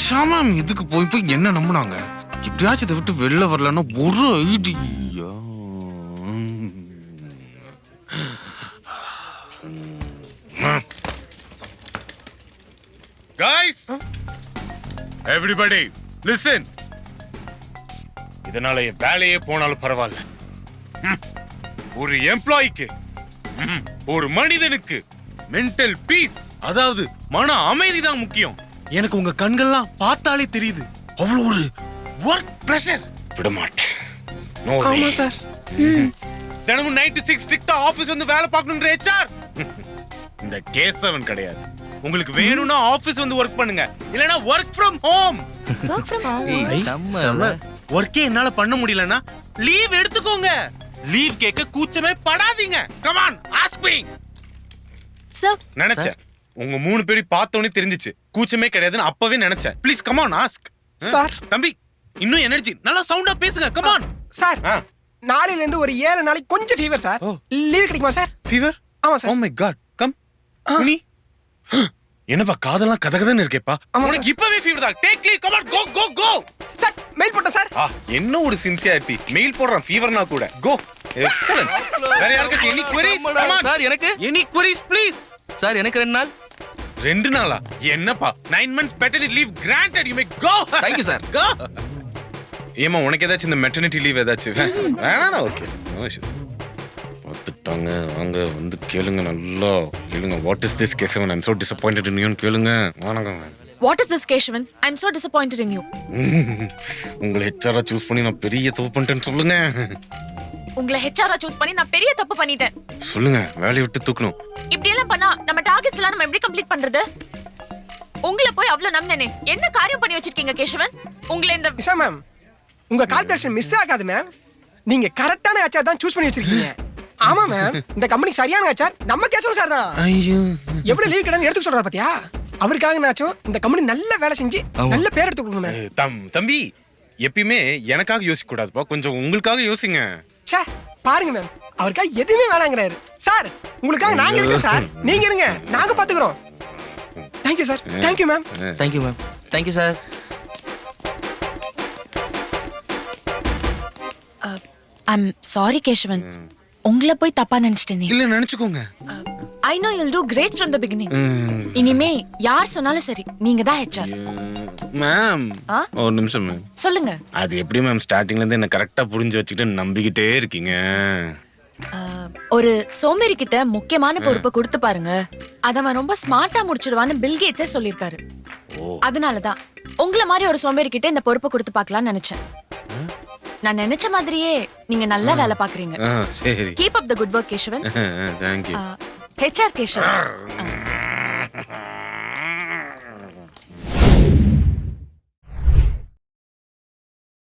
பேசாம இதுக்கு போய் போய் என்ன நம்பினாங்க? இப்படியாச்சும் இதை விட்டு வெளில வரலன்னா ஒரு ஐடியா. Guys, everybody, listen. இதனால என் வேலையே போனாலும் பரவாயில்ல. ஒரு எம்ப்ளாய்க்கு, ஒரு மனிதனுக்கு மென்டல் பீஸ், அதாவது மன அமைதி தான் முக்கியம். எனக்கு உங்க கண்கள்லாம் பார்த்தாலே தெரியுது, அவ்வளவு ஒரு ஒர்க் பிரஷர். விட மாட்டேன். ஆமா சார். தினமும் 9 to 6 ஸ்ட்ரிக்ட்டா ஆபீஸ் வந்து வேலை பார்க்கணும்ன்ற HR இந்த கேசவன் கிடையாது. உங்களுக்கு வேணும்னா ஆபீஸ் வந்து வர்க் பண்ணுங்க, இல்லனா work from home. Work from home. வர்க்கே என்னால பண்ண முடியலனா லீவ் எடுத்துக்கோங்க. லீவ் கேட்க கூச்சமே படாதீங்க. Come on, ask me. Sir, நினைச்சேன் உங்க மூணு பேரும் பார்த்தோனே தெரிஞ்சிச்சு கூச்சமே கிடையாதுன்னு அப்பவே நினைச்சேன். Please come on, ask. Sir, தம்பி இன்னும் எனர்ஜி, நல்லா சவுண்டா பேசுங்க. Come on sir. நாளையில இருந்து ஒரு 7 நாளைக்கு கொஞ்சம் ஃபீவர் சார். லீவ் கிடைக்குமா சார்? ஃபீவர்? ஆமா sir. Oh my god, come. நீ என்னப்பா காதெல்லாம் கதகதன்னு இருக்கேப்பா? உனக்கு இப்பவே ஃபீவர் தான். Take leave, come on, go go go. Sir, mail போட்ட சார். என்ன ஒரு சின்சியாரிட்டி. மெயில் போடுறான் ஃபீவர்னா கூட. கோ. எக்ஸலென்ட். வேற யாருக்கு any queries? Come on sir, எனக்கு எனி queries ப்ளீஸ். சார், எனக்கு 2 நாள். 2 நாளா? என்னப்பா 9 months paternity leave granted, you may go. Thank you sir. Go. ஏமா உனக்கு ஏதாச்சும் இந்த மெட்டர்னிட்டி லீவ் ஏதாச்சும் வேணா? Okay, no issues. பார்த்துட்டாங்க, வாங்க வந்து கேளுங்க, நல்லா கேளுங்க. What is this Keshavan? I am so disappointed in you. கேளுங்க. வணக்கம். What is this Keshavan? I am so disappointed in you. உங்களை ஹெச்ஆரா சூஸ் பண்ணி நான் பெரிய தப்பு பண்ணிட்டேன்னு சொல்லுங்க. உங்களை ஹெச்ஆரா சூஸ் பண்ணி நான் பெரிய தப்பு பண்ணிட்டேன். சொல்லுங்க, வேலையை விட்டு தூக்கணும். இப்படி எல்லாம் பண்ணா நம்ம டார்கெட்ஸ் எல்லாம் நம்ம எப்படி கம்ப்ளீட் பண்றது? உங்களை போய் அவ்வளவு நம்பினேனே, என்ன காரியம் பண்ணி வச்சிருக்கீங்க கேஷவன்? உங்களை இந்த நிஷா மேம், உங்க கால்குலேஷன் மிஸ் ஆகாது மேம். நீங்க கரெக்டான ஹெச்ஆர் தான் சூஸ் பண்ணி வச்சிருக்கீங்க. ஆமா மேம், இந்த கம்பெனி சரியான ஹெச்ஆர் நம்ம கேசவன் சார் தான். ஐயோ, எவ்வளவு லீவ் கிடையாது எடுத்து சொல்றாரு பாத்தியா? அவருக்காக நாச்சும் இந்த கம்பெனி நல்ல வேலை செஞ்சு நல்ல பேர் எடுத்து கொடுங்க மேம். தம்பி எப்பயுமே எனக்காக யோசிக்க கூடாதுப்பா, கொஞ்சம் உங்களுக்காக யோசிங்க. ச்சே, பாருங்க மேம், அவருக்காக எதுவுமே வேணாங்கிறாரு. சார், உங்களுக்காக நாங்க இருக்கோம் சார், நீங்க இருங்க, நாங்க பாத்துக்கிறோம். Thank you sir. Thank you ma'am. Thank you ma'am. Thank you sir. I'm sorry Keshavan, உங்களை போய் தப்பா நினைச்சிட்டேனே. இல்ல நினைச்சுக்கோங்க. I know you'll do great from the beginning. இனிமே யார் சொன்னாலும் சரி, நீங்க தான் ஹெச்ஆர். மேம் ஒரு நிமிஷம் மேம். சொல்லுங்க. அது எப்படி மேம் ஸ்டார்டிங்ல இருந்து என்ன கரெக்டா புரிஞ்சு வச்சுக்கிட்டு நம்பிக்கிட்டே இருக்கீங்க? ஒரு சோம்பேறி கிட்ட முக்கியமான பொறுப்பை கொடுத்து பாருங்க, அதவன் ரொம்ப ஸ்மார்ட்டா முடிச்சிடுவான்னு பில் கேட்ஸே சொல்லிருக்காரு. அதனாலதான் உங்களை மாதிரி ஒரு சோம்பேறி கிட்ட இந்த பொறுப்பை கொடுத்து பார்க்கலாம்னு நினைச்சேன். நான் நினைச்ச மாதிரியே நீங்க நல்லா வேலை பாக்குறீங்க. சரி. Keep up the good work Keshavan. Thank you. HR கேஷவன்.